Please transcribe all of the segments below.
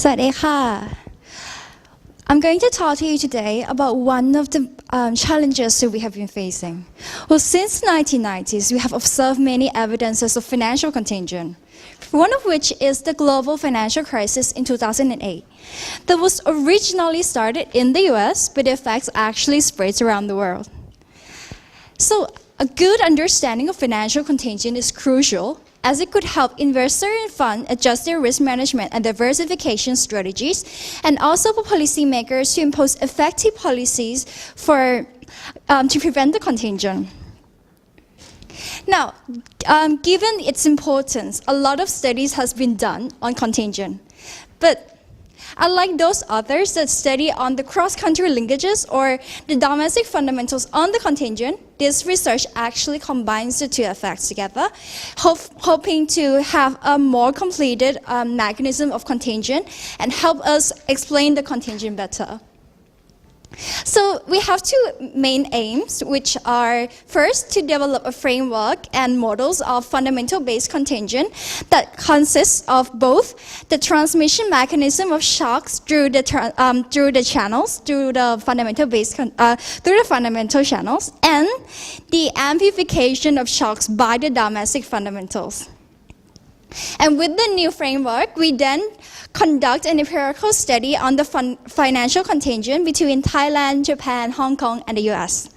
สวัสดีค่ะ I'm going to talk to you today about one of the challenges that we have been facing. Well, since the 1990s, we have observed many evidences of financial contagion, one of which is the global financial crisis in 2008 that was originally started in the US, but the effects actually spreads around the world. So a good understanding of financial contagion is crucial as it could help investors and funds adjust their risk management and diversification strategies, and also for policymakers to impose effective policies to prevent the contagion. Now, given its importance, a lot of studies has been done on contagion, but unlike those others that study on the cross-country linkages or the domestic fundamentals on the contagion, this research actually combines the two effects together, hoping to have a more completed mechanism of contagion and help us explain the contagion better. So we have two main aims, which are first to develop a framework and models of fundamental-based contagion that consists of both the transmission mechanism of shocks through the fundamental channels, and the amplification of shocks by the domestic fundamentals. And with the new framework, we then conduct an empirical study on the financial contagion between Thailand, Japan, Hong Kong, and the US.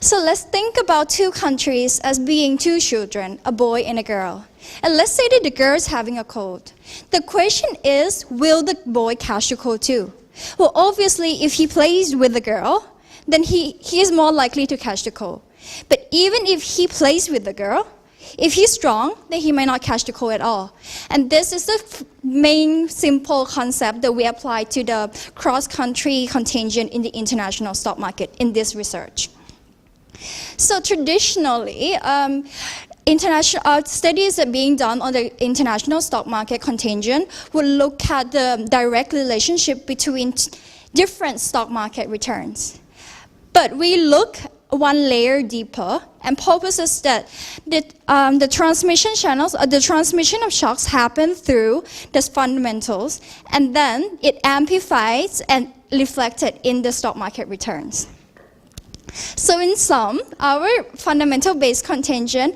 So let's think about two countries as being two children, a boy and a girl. And let's say that the girl is having a cold. The question is, will the boy catch the cold too? Well, obviously, if he plays with the girl, then he is more likely to catch the cold. But even if he plays with the girl, if he's strong, then he might not catch the cold at all. And this is the main simple concept that we apply to the cross-country contagion in the international stock market in this research. So traditionally, international studies that are being done on the international stock market contagion would look at the direct relationship between different stock market returns. But we look one layer deeper and proposes that the transmission channels, or the transmission of shocks happen through the fundamentals, and then it amplifies and reflected in the stock market returns. So in sum, our fundamental-based contagion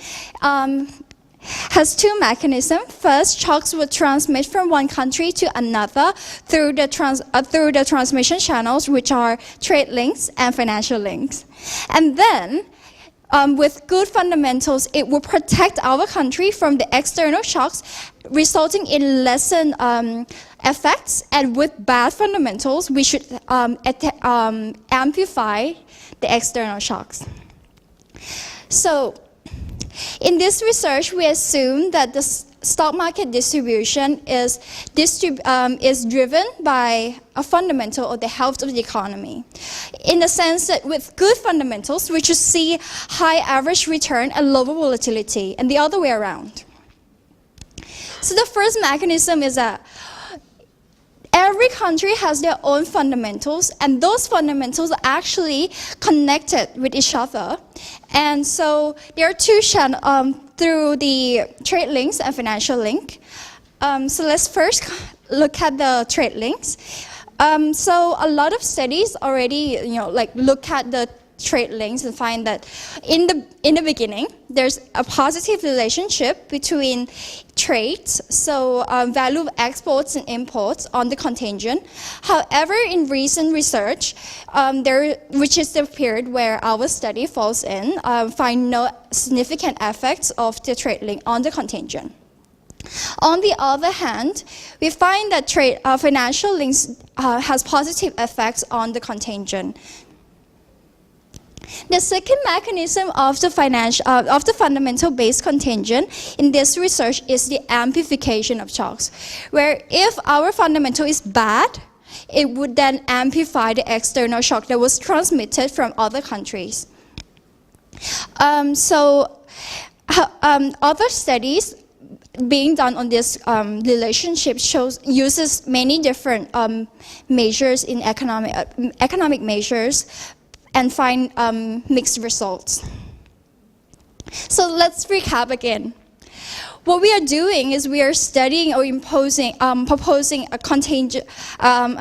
has two mechanisms. First, shocks would transmit from one country to another through the transmission channels, which are trade links and financial links. And then, with good fundamentals, it will protect our country from the external shocks, resulting in lessened effects. And with bad fundamentals, we should amplify the external shocks. So, in this research, we assume that the stock market distribution is driven by a fundamental or the health of the economy. In the sense that with good fundamentals, we should see high average return and lower volatility, and the other way around. So the first mechanism is that every country has their own fundamentals, and those fundamentals are actually connected with each other. And so there are two channels through the trade links and financial link. So let's first look at the trade links. So a lot of studies already, look at the trade links and find that in the beginning, there's a positive relationship between trades, so value of exports and imports on the contagion. However, in recent research, which is the period where our study falls in, find no significant effects of the trade link on the contagion. On the other hand, we find that financial links has positive effects on the contagion. The second mechanism of the fundamental-based contagion in this research is the amplification of shocks, where if our fundamental is bad, it would then amplify the external shock that was transmitted from other countries. Other studies being done on this relationship uses many different measures in economic measures, and find mixed results. So let's recap again. what we are doing is we are studying or proposing a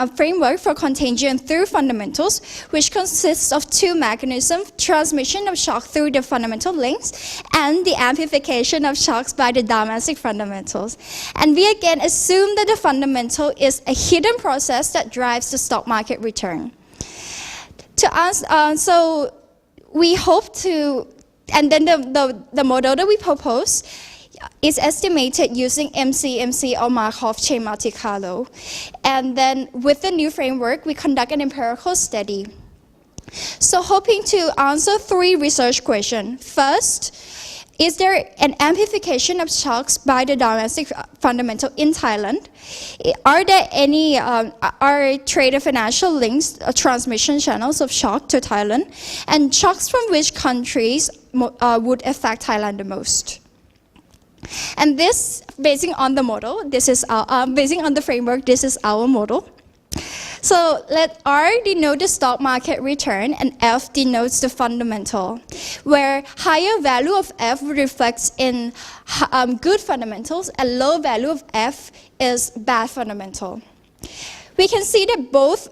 framework for contagion through fundamentals, which consists of two mechanisms: transmission of shock through the fundamental links and the amplification of shocks by the domestic fundamentals. And we again assume that the fundamental is a hidden process that drives the stock market return. So we hope to, and then the model that we propose is estimated using MCMC or Markov chain Monte Carlo. And then with the new framework, we conduct an empirical study. So hoping to answer three research questions. First, is there an amplification of shocks by the domestic fundamental in Thailand? Are there any trade and financial links, transmission channels of shock to Thailand? And shocks from which countries would affect Thailand the most? And this, basing on the model, basing on the framework, this is our model. So let R denote the stock market return and F denotes the fundamental, where higher value of F reflects in good fundamentals and low value of F is bad fundamental. We can see that both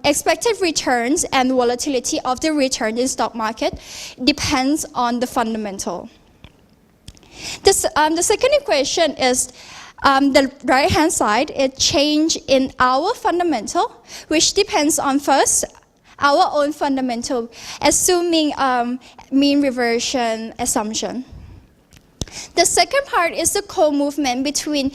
expected returns and volatility of the return in stock market depends on the fundamental. The second equation is the right-hand side, a change in our fundamental, which depends on first our own fundamental, assuming mean reversion assumption. The second part is the co-movement between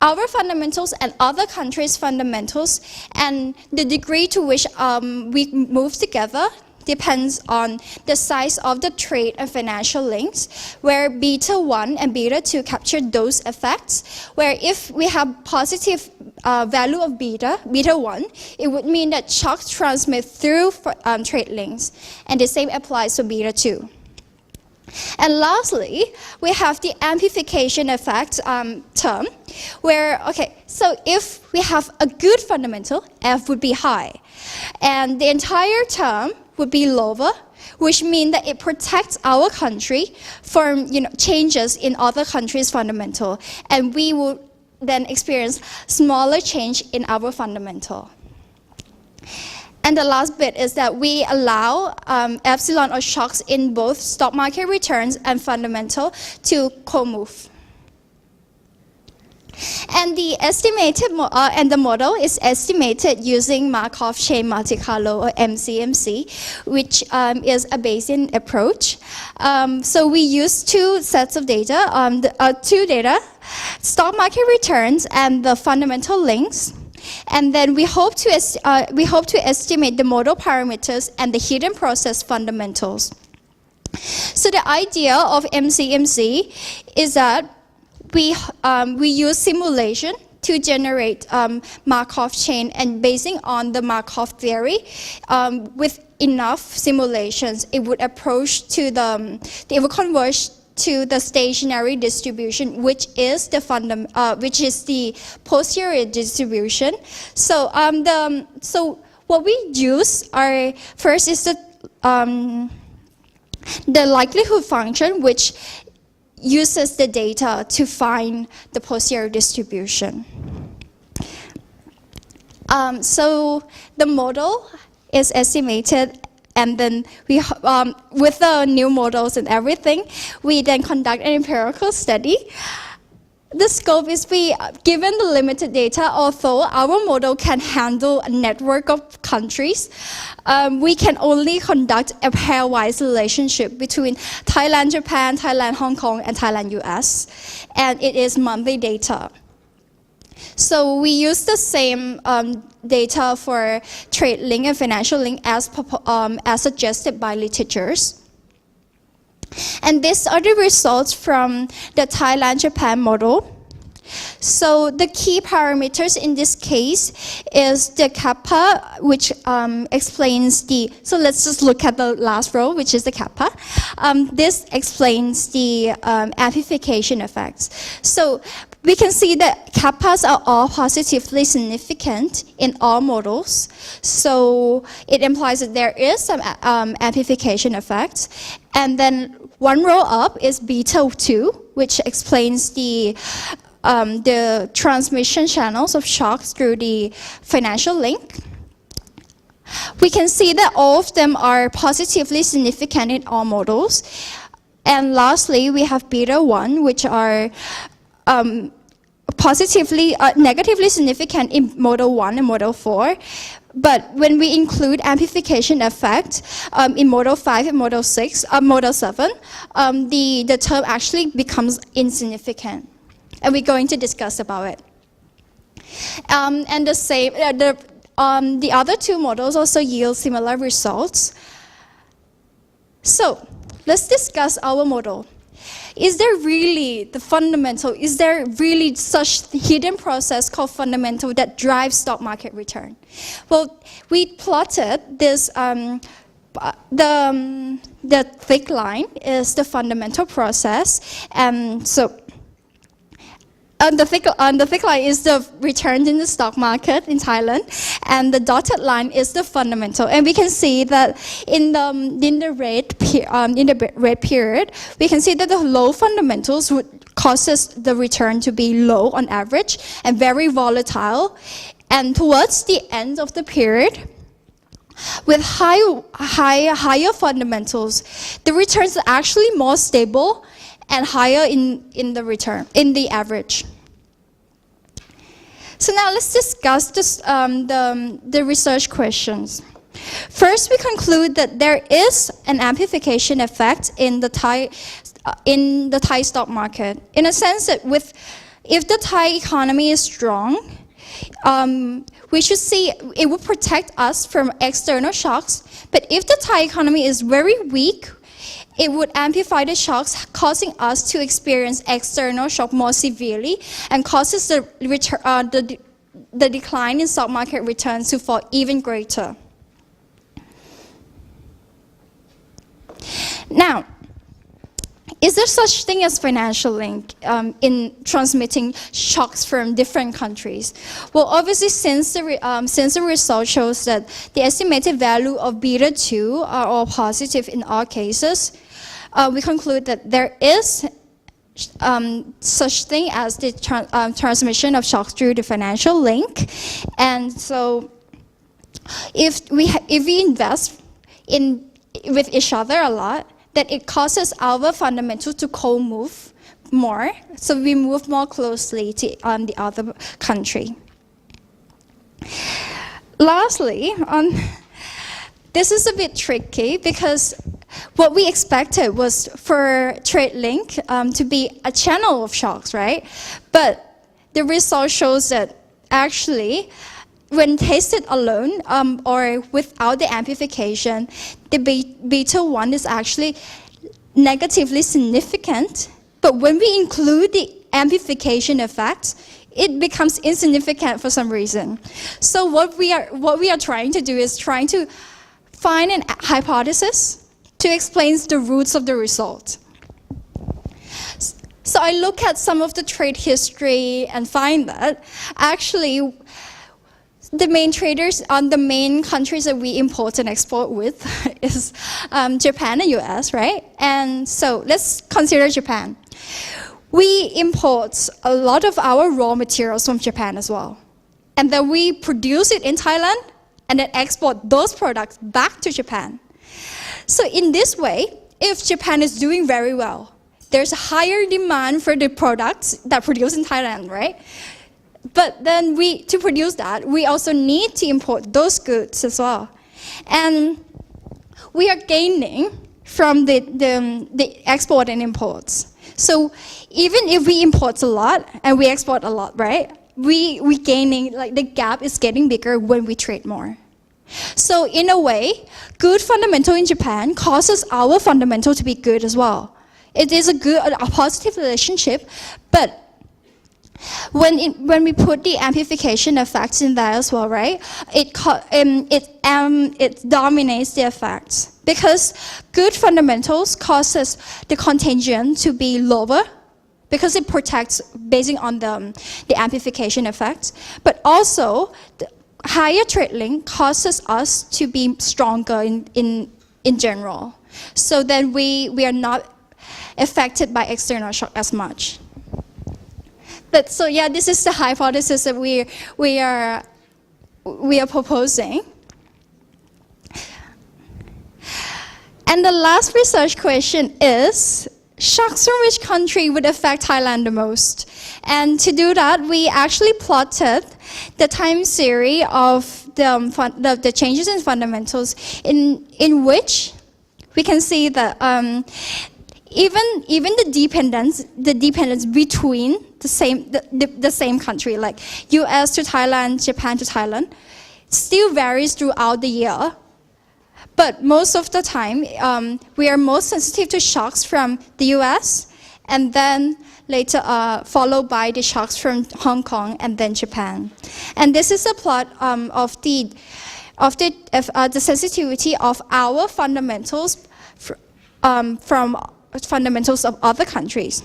our fundamentals and other countries' fundamentals, and the degree to which we move together depends on the size of the trade and financial links, where beta 1 and beta 2 capture those effects, where if we have positive value of beta 1, it would mean that shocks transmit through trade links, and the same applies to beta 2. And lastly, we have the amplification effect term, where, so if we have a good fundamental, F would be high, and the entire term would be lower, which means that it protects our country from changes in other countries' fundamental, and we will then experience smaller change in our fundamental. And the last bit is that we allow epsilon or shocks in both stock market returns and fundamental to co-move. And the the model is estimated using Markov chain Monte Carlo or MCMC, which is a Bayesian approach. So we use two sets of data, stock market returns and the fundamental links. And then we hope to estimate the model parameters and the hidden process fundamentals. So the idea of MCMC is that we use simulation to generate Markov chain, and basing on the Markov theory, with enough simulations, it would converge to the stationary distribution, which is the posterior distribution. So what we use are first is the likelihood function, which uses the data to find the posterior distribution. So the model is estimated, and then we, with the new models and everything, we then conduct an empirical study. The scope is given the limited data, although our model can handle a network of countries, we can only conduct a pairwise relationship between Thailand, Japan, Thailand, Hong Kong, and Thailand, US, and it is monthly data. So we use the same data for trade link and financial link as suggested by literatures. And these are the results from the Thailand-Japan model. So the key parameters in this case is the kappa, which explains so let's just look at the last row, which is the kappa. This explains the amplification effects. So we can see that kappas are all positively significant in all models. So it implies that there is some amplification effects. And then One row up is beta 2, which explains the transmission channels of shocks through the financial link. We can see that all of them are positively significant in all models. And lastly, we have beta 1, which are negatively significant in model 1 and model 4. But when we include amplification effect in model 5 and model 7, the term actually becomes insignificant. And we're going to discuss about it. And the same, the other two models also yield similar results. So let's discuss our model. Is there really such hidden process called fundamental that drives stock market return? Well, we plotted this, the thick line is the fundamental process, and so the thick line is the return in the stock market in Thailand, and the dotted line is the fundamental. And we can see that in the red period, we can see that the low fundamentals would causes the return to be low on average and very volatile. And towards the end of the period, with higher fundamentals, the returns are actually more stable and higher in the average. So now let's discuss the research questions. First, we conclude that there is an amplification effect in the Thai stock market, in a sense that if the Thai economy is strong, we should see it will protect us from external shocks. But if the Thai economy is very weak, it would amplify the shocks, causing us to experience external shock more severely and causes the decline in stock market returns to fall even greater. Now, is there such thing as financial link in transmitting shocks from different countries? Well, obviously, since the result shows that the estimated value of beta 2 are all positive in all cases, we conclude that there is such thing as the transmission of shocks through the financial link. And so, if we invest with each other a lot, that it causes our fundamentals to co-move more, so we move more closely to the other country. Lastly, this is a bit tricky because what we expected was for TradeLink to be a channel of shocks, right? But the result shows that actually, when tested alone or without the amplification, the beta 1 is actually negatively significant. But when we include the amplification effect, it becomes insignificant for some reason. So what we are trying to do is trying to find a hypothesis to explain the roots of the result. So I look at some of the trade history and find that actually the main traders on the main countries that we import and export with is Japan and US, right? And so let's consider Japan. We import a lot of our raw materials from Japan as well. And then we produce it in Thailand and then export those products back to Japan. So in this way, if Japan is doing very well, there's a higher demand for the products that produce in Thailand, right? But then to produce that, we also need to import those goods as well. And we are gaining from the export and imports. So even if we import a lot and we export a lot, right? We gaining, like the gap is getting bigger when we trade more. So in a way, good fundamental in Japan causes our fundamental to be good as well. It is a positive relationship, but when we put the amplification effects in there as well, right? It dominates the effects because good fundamentals causes the contagion to be lower because it protects based on the amplification effects, but also the higher trade link causes us to be stronger in general. So then we are not affected by external shock as much. But so yeah, this is the hypothesis that we are proposing. And the last research question is, shocks from which country would affect Thailand the most? And to do that, we actually plotted the time series of the changes in fundamentals in which we can see that even the dependence between the same country, like US to Thailand, Japan to Thailand, still varies throughout the year. But most of the time, we are most sensitive to shocks from the US, and then later followed by the shocks from Hong Kong and then Japan. And this is a plot of the sensitivity of our fundamentals from fundamentals of other countries.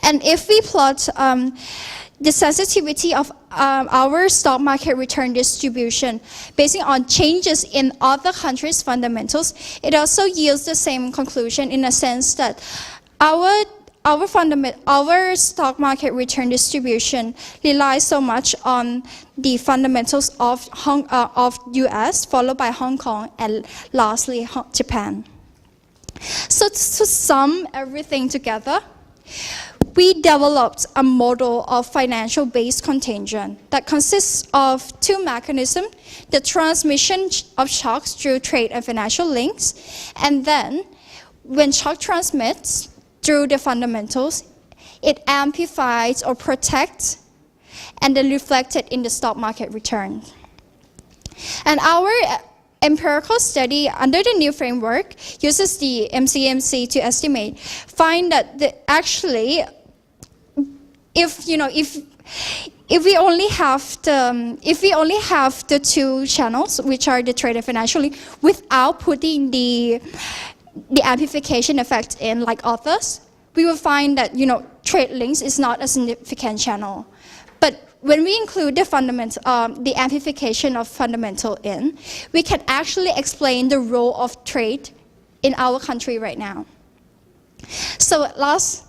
And if we plot the sensitivity of our stock market return distribution based on changes in other countries' fundamentals, it also yields the same conclusion in a sense that our stock market return distribution relies so much on the fundamentals of US, followed by Hong Kong, and lastly Japan. So to sum everything together, we developed a model of financial-based contagion that consists of two mechanisms: the transmission of shocks through trade and financial links, and then when shock transmits through the fundamentals, it amplifies or protects and then reflected in the stock market return. And our empirical study under the new framework uses the MCMC to estimate, find that actually, if we only have the two channels, which are the trade and financial link, without putting the amplification effect in like others, we will find that trade links is not a significant channel. But when we include the amplification of fundamental in, we can actually explain the role of trade in our country right now. So last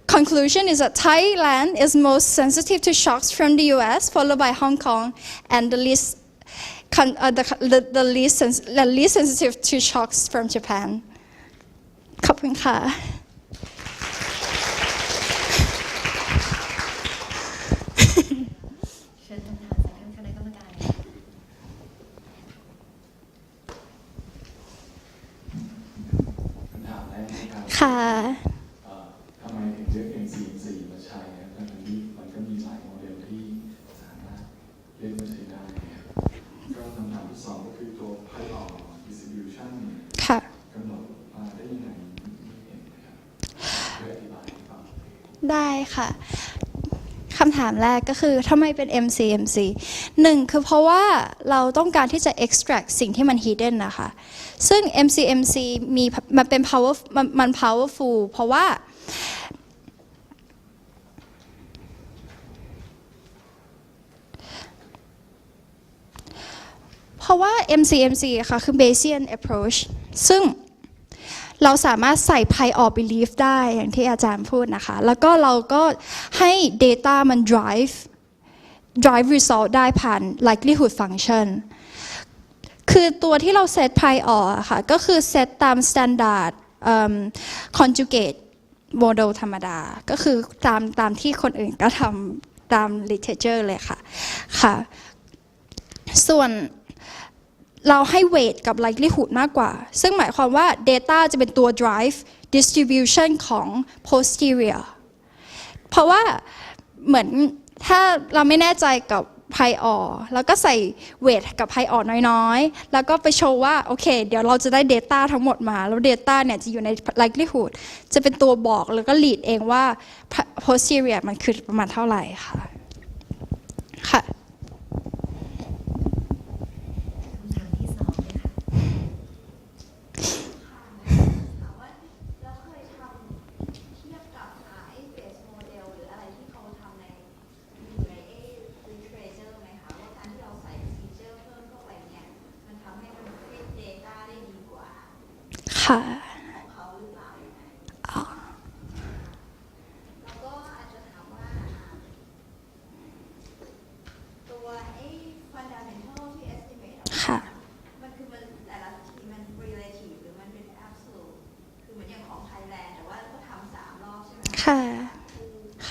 conclusion is that Thailand is most sensitive to shocks from the US, followed by Hong Kong, and the least sensitive to shocks from Japan. ขอบคุณค่ะ เชิญท่านประธานคณะกรรมการคำถามแรกนะครับ ค่ะ ทำไมถึงเลือก MC4 มาใช้ทั้งที่มันก็มีหลายโมเดลที่สามารถเลือกมาใช้ได้นะครับก็คำถามที่สองก็คือตัว Python distribution ค่ะ กำหนดมาได้ยังไงไม่เห็นนะครับช่วยอธิบายให้ฟัง ได้ค่ะคำถามแรกก็คือทำไมเป็น MCMC หนึ่งคือเพราะว่าเราต้องการที่จะ extract สิ่งที่มัน hidden นะคะซึ่ง MCMC มันเป็น powerful เพราะว่า MCMC ค่ะคือ Bayesian approach ซึ่งเราสามารถใส่ prior belief ได้อย่างที่อาจารย์พูดนะคะแล้วก็เราก็ให้ data มัน drive result ได้ผ่าน likelihood function คือตัวที่เราเซต prior ค่ะก็คือเซตตาม standard conjugate model ธรรมดาก็คือตามที่คนอื่นก็ทำตาม literature เลยค่ะส่วนเราให้ weight กับ likelihood มากกว่าซึ่งหมายความว่า data จะเป็นตัว drive distribution ของ posterior เพราะว่าเหมือนถ้าเราไม่แน่ใจกับ prior แล้วก็ใส่ weight กับ prior น้อยๆแล้วก็ไปโชว์ว่าโอเคเดี๋ยวเราจะได้ data ทั้งหมดมาแล้ว data เนี่ยจะอยู่ใน likelihood จะเป็นตัวบอกแล้วก็ lead เองว่า posterior มันคือประมาณเท่าไหร่ค่ะค่ะ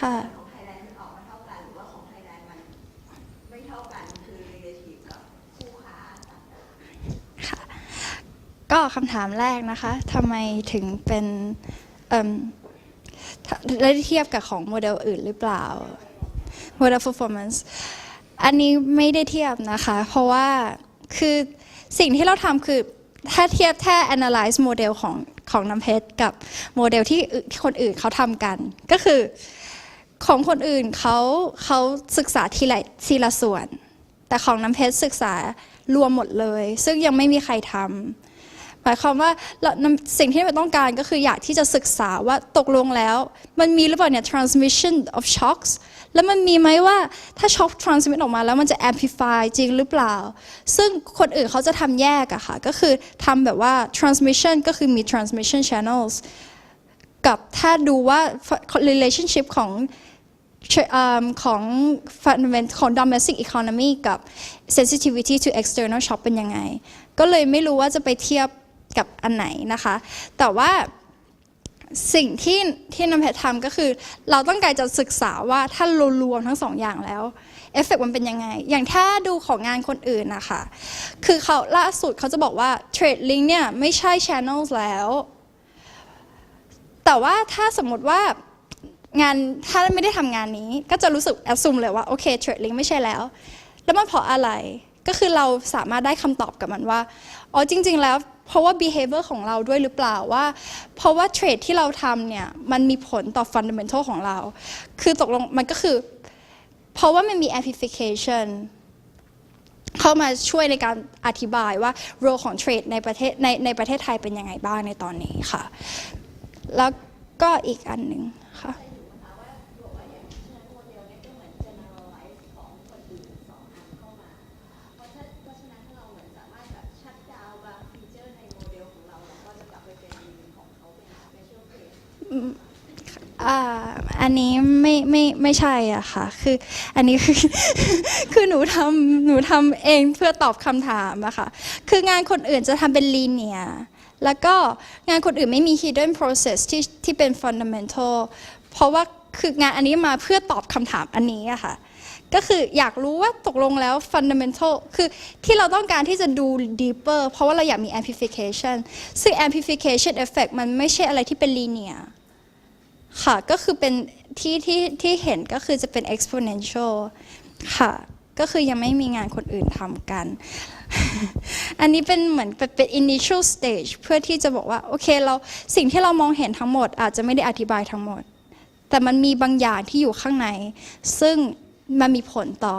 ค่ะ ของไทยแลนด์มันออกมาเท่ากันหรือว่าของไทยแลนด์มันไม่เท่ากันคือ relative กับคู่ค้าต่างๆ ค่ะก็คำถามแรกนะคะทำไมถึงเป็นได้เทียบกับของโมเดลอื่นหรือเปล่า Model performance อันนี้ไม่ได้เทียบนะคะเพราะว่าคือสิ่งที่เราทำคือถ้าเทียบแค่ analyze โมเดลของน้ำเพชรกับโมเดลที่คนอื่นเขาทำกันก็คือของคนอื่นเขาศึกษาทีละส่วนแต่ของน้ำเพชรศึกษารวมหมดเลยซึ่งยังไม่มีใครทำหมายความว่าสิ่งที่เราต้องการก็คืออยากที่จะศึกษาว่าตกลงแล้วมันมีหรือเปล่าเนี่ย transmission of shocks แล้วมันมีไหมว่าถ้า shock transmit ออกมาแล้วมันจะ amplify จริงหรือเปล่าซึ่งคนอื่นเขาจะทำแยกอะค่ะก็คือทำแบบว่า transmission ก็คือมี transmission channels กับถ้าดูว่า relationshipของ fundament ของ domestic economy กับ sensitivity to external shock เป็นยังไงก็เลยไม่รู้ว่าจะไปเทียบกับอันไหนนะคะแต่ว่าสิ่งที่น้ำเพชรทำก็คือเราต้องการจะศึกษาว่าถ้ารวมทั้งสองอย่างแล้วเอฟเฟกต์มันเป็นยังไงอย่างถ้าดูของงานคนอื่นนะคะคือเขาล่าสุดเขาจะบอกว่า trade link เนี่ยไม่ใช่ channels แล้วแต่ว่าถ้าสมมติว่างานถ้าไม่ได้ทำงานนี้ก็จะรู้สึก assume เลยว่าโอเค trade link ไม่ใช่แล้วมันเพราะอะไรก็คือเราสามารถได้คำตอบกับมันว่าอ๋อจริงๆแล้วเพราะว่า behavior ของเราด้วยหรือเปล่าว่าเพราะว่าเทรดที่เราทำเนี่ยมันมีผลต่อ fundamental ของเราคือตกลงมันก็คือเพราะว่ามันมี amplification เข้ามาช่วยในการอธิบายว่า role ของเทรดในประเทศไทยเป็นยังไงบ้างในตอนนี้ค่ะแล้วก็อีกอันหนึ่งค่ะอันนี้ไม่ใช่อ่ะค่ะคืออันนี้คือหนูทำเองเพื่อตอบคำถามอะค่ะคืองานคนอื่นจะทำเป็น linear แล้วก็งานคนอื่นไม่มี hidden process ที่เป็น fundamental เพราะว่าคืองานอันนี้มาเพื่อตอบคำถามอันนี้อะค่ะก็คืออยากรู้ว่าตกลงแล้ว fundamental คือที่เราต้องการที่จะดู deeper เพราะว่าเราอยากมี amplification ซึ่ง amplification effect มันไม่ใช่อะไรที่เป็น linear ค่ะก็คือเป็นที่เห็นก็คือจะเป็น exponential ค่ะก็คือยังไม่มีงานคนอื่นทำกัน อันนี้เป็นเหมือนเป็น initial stage เพื่อที่จะบอกว่าโอเคเราสิ่งที่เรามองเห็นทั้งหมดอาจจะไม่ได้อธิบายทั้งหมดแต่มันมีบางอย่างที่อยู่ข้างในซึ่งมันมีผลต่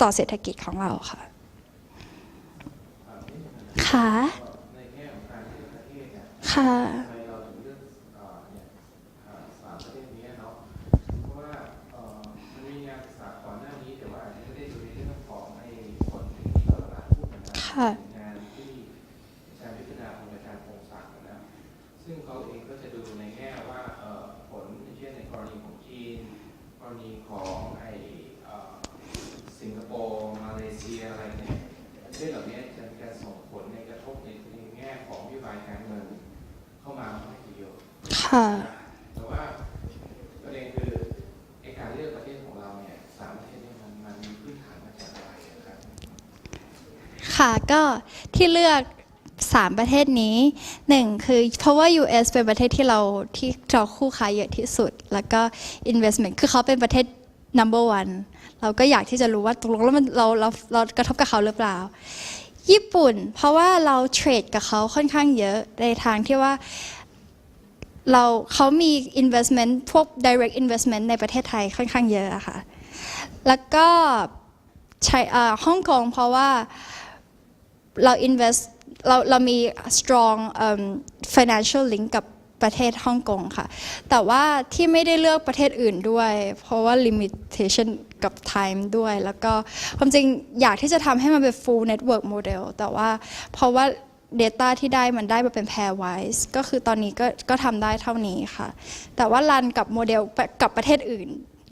อเศรษฐกิจของเราค่ะค่ะค่ะงานที่การพิจารณาของอาจารย์พงศักดิ์นะซึ่งเขาเองก็จะดูในแง่ว่าผลเช่นในกรณีของจีนกรณีของสิงคโปร์มาเลเซียอะไรเนี่ยประเทศเหล่านี้จะส่งผลในกระทบในแง่ของนโยบายการเงินเข้ามาไม่เยอะค่ะแต่ว่าประเด็นคือการเลือกประเทศของเราเนี่ยสามประเทศนี้มันมีพื้นฐานมาจากอะไรครับค่ะก็ที่เลือก3ประเทศนี้1คือเพราะว่า US เป็นประเทศที่เราคู่ค้าเยอะที่สุดแล้วก็ investment คือเขาเป็นประเทศ number one เราก็อยากที่จะรู้ว่าตกลงแล้วเรากระทบกับเขาหรือเปล่าญี่ปุ่นเพราะว่าเราเทรดกับเขาค่อนข้างเยอะในทางที่ว่าเขามี investment พวก direct investment ในประเทศไทยค่อนข้างเยอะอะค่ะแล้วก็ฮ่องกงเพราะว่าเรามี strong financial link กับประเทศฮ่องกงค่ะแต่ว่าที่ไม่ได้เลือกประเทศอื่นด้วยเพราะว่า limitation กับ time ด้วยแล้วก็ความจริงอยากที่จะทำให้มันเป็น full network model แต่ว่าเพราะว่า data ที่ได้มันได้มาเป็น pairwise ก็คือตอนนี้ก็ทำได้เท่านี้ค่ะแต่ว่ารันกับโมเดลกับประเทศอื่น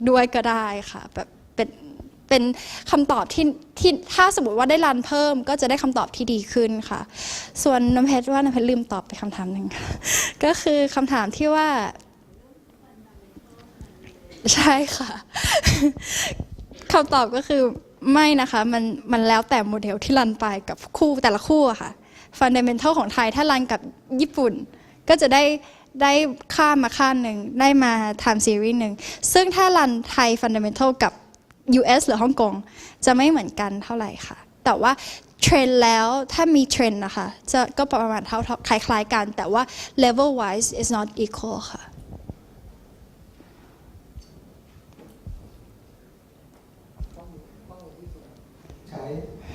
ด้วยก็ได้ค่ะแบบเป็นคำตอบที่ถ้าสมมติว่าได้รันเพิ่มก็จะได้คำตอบที่ดีขึ้นค่ะส่วนน้ำเพชรลืมตอบไปคำถามหนึ่งก็คือคำถามที่ว่า ใช่ค่ะ คำตอบก็คือไม่นะคะ มันแล้วแต่โมเดลที่รันไปกับคู่แต่ละคู่อะค่ะ Fundamental ของไทยถ้ารันกับญี่ปุ่น ก็จะได้ข้ามมาข้างหนึ่งได้มา time series หนึ่งซึ่งถ้ารันไทย Fundamental กับ US หรือฮ่องกงจะไม่เหมือนกันเท่าไหร่ค่ะ แต่ว่าเทรนด์แล้วถ้ามีเทรนด์นะคะจะก็ประมาณเท่าคล้ายๆกันแต่ว่า level wise is not equal ค่ะใช้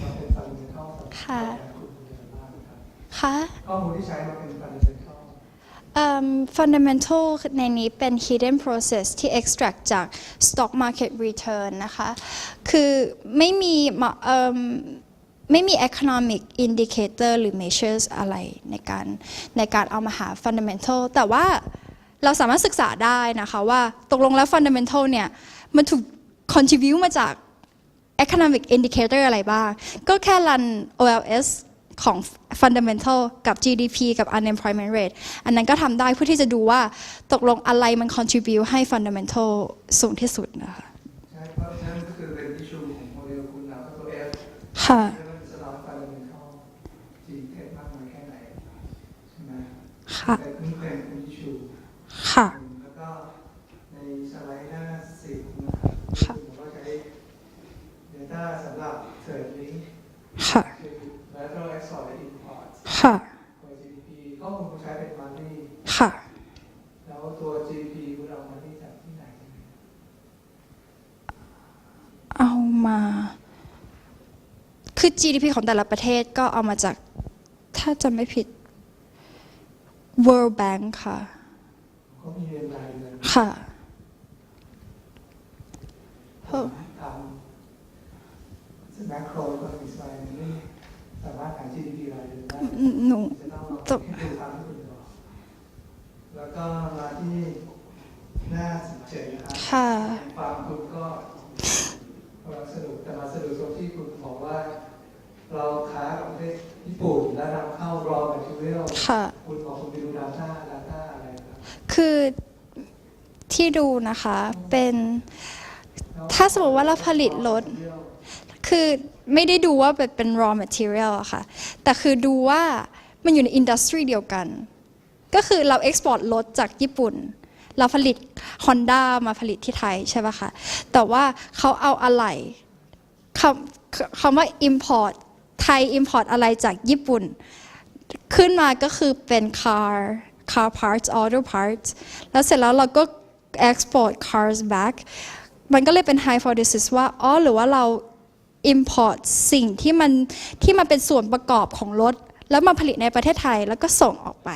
มาเป็น fundamental ค่ะ ค่ะ ค่ะ ข้อมูลที่ใช้มาเป็น fundamental fundamental ในนี้เป็น hidden process ที่ extract จาก stock market return นะคะคือไม่มี economic indicator หรือ measures อะไรในการเอามาหา fundamental แต่ว่าเราสามารถศึกษาได้นะคะว่าตกลงแล้ว fundamental เนี่ยมันถูก contribute มาจาก economic indicator อะไรบ้าง ก็แค่รัน OLS ของ fundamental กับ GDP กับ unemployment rate อันนั้นก็ทำได้เพื่อที่จะดูว่าตกลงอะไรมัน contribute ให้ fundamental สูงที่สุดนะคะ ใช่เพราะฉะนั้นก็คือเป็น issue ของโมเดลคุณแล้วก็ตัว F ค่ะ จะสลับ fundamental จริงเท็จมากน้อยแค่ไหนใช่ไหม ค่ะ แต่คุณเป็น issue ค่ะ แล้วก็ในสไลด์หน้า10นะครับ ค่ะ ผมก็ใช้ data สำหรับ third link ค่ะ คือ lateral export และ import ค่ะ ตัว GDP ข้อมูลคุณใช้เป็น money ค่ะ แล้วตัว GDP คุณเอา money จากที่ไหน เอามา คือ GDP ของแต่ละประเทศก็เอามาจาก ถ้าจำไม่ผิด World Bank ค่ะ เขามีเรียนรายเดือน ค่ะ ทำแมคโครก็มีสไลด์นี่สามารถหา GDP รายเดือนได้ หนู จะต้องลองให้ดูตามที่คุณบอกแล้วก็มาที่หน้า17นะครับ ค่ะ ฟังคุณก็กำลังสนุกแต่มาสนุกตรงที่คุณบอกว่า เราค้ากับประเทศญี่ปุ่นและนำเข้า raw material ค่ะ คุณบอกคุณไปดู data อะไรครับ คือที่ดูนะคะเป็นถ้าสมมติว่าเราผลิตรถ คือไม่ได้ดูว่าเป็น raw material อะค่ะ แต่คือดูว่ามันอยู่ในอินดัสทรีเดียวกัน ก็คือเรา export รถจากญี่ปุ่น เราผลิต Honda มาผลิตที่ไทยใช่ป่ะคะ แต่ว่าเขาเอาอะไรคำว่า import ไทย import อะไรจากญี่ปุ่น ขึ้นมาก็คือเป็น car parts auto parts แล้วเสร็จแล้วเราก็ export cars back มันก็เลยเป็น hypothesis ว่าอ๋อหรือว่าเรา import สิ่งที่มันเป็นส่วนประกอบของรถ แล้วมาผลิตในประเทศไทยแล้วก็ส่งออกไป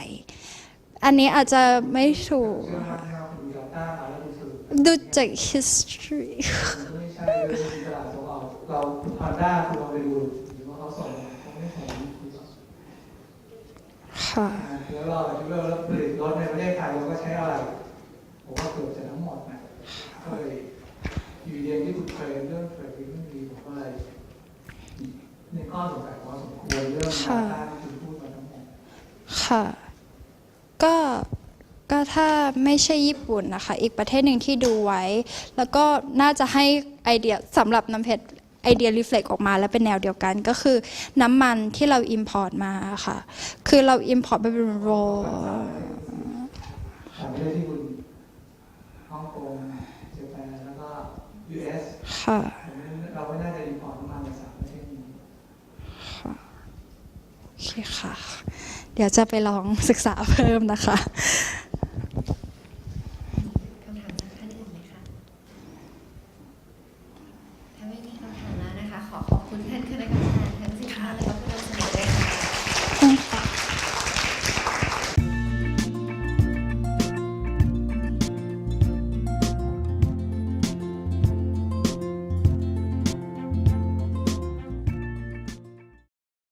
อันนี้อาจจะไม่ถูก เชื่อมั่นว่าคุณมี data มาแล้วคุณสรุป ดูจาก history ไม่ใช่เลยตลาดส่งออกเราพาด้าคุณลองไปดูหรือว่าเขาส่งเขาไม่ส่งคุณส่ง ค่ะ แล้วเราผลิตรถในประเทศไทยเราก็ใช้อะไรผมว่าเกือบจะทั้งหมดนะก็เลยอยู่เรียนที่คุณเคยเรื่องเกิดขึ้นดีผมก็เลยในข้อสงสัยพอสมควรเรื่องดาต้าที่คุณพูดมาทั้งหมด ค่ะก็ถ้าไม่ใช่ญี่ปุ่นนะคะอีกประเทศหนึ่งที่ดูไว้ แล้วก็น่าจะให้ไอเดียสำหรับน้ำเพชรไอเดียรีเฟล็กออกมาแล้วเป็นแนวเดียวกันก็คือน้ำมันที่เรา import มาค่ะคือเรา import ไปเป็นโร ต่างประเทศที่คุณฮ่องกงเจแปนแล้วก็ US ค่ะ เราไม่น่าจะอินพอร์ตน้ำมันในสามประเทศนี้ โอเคค่ะ เดี๋ยวจะไปลองศึกษาเพิ่มนะคะ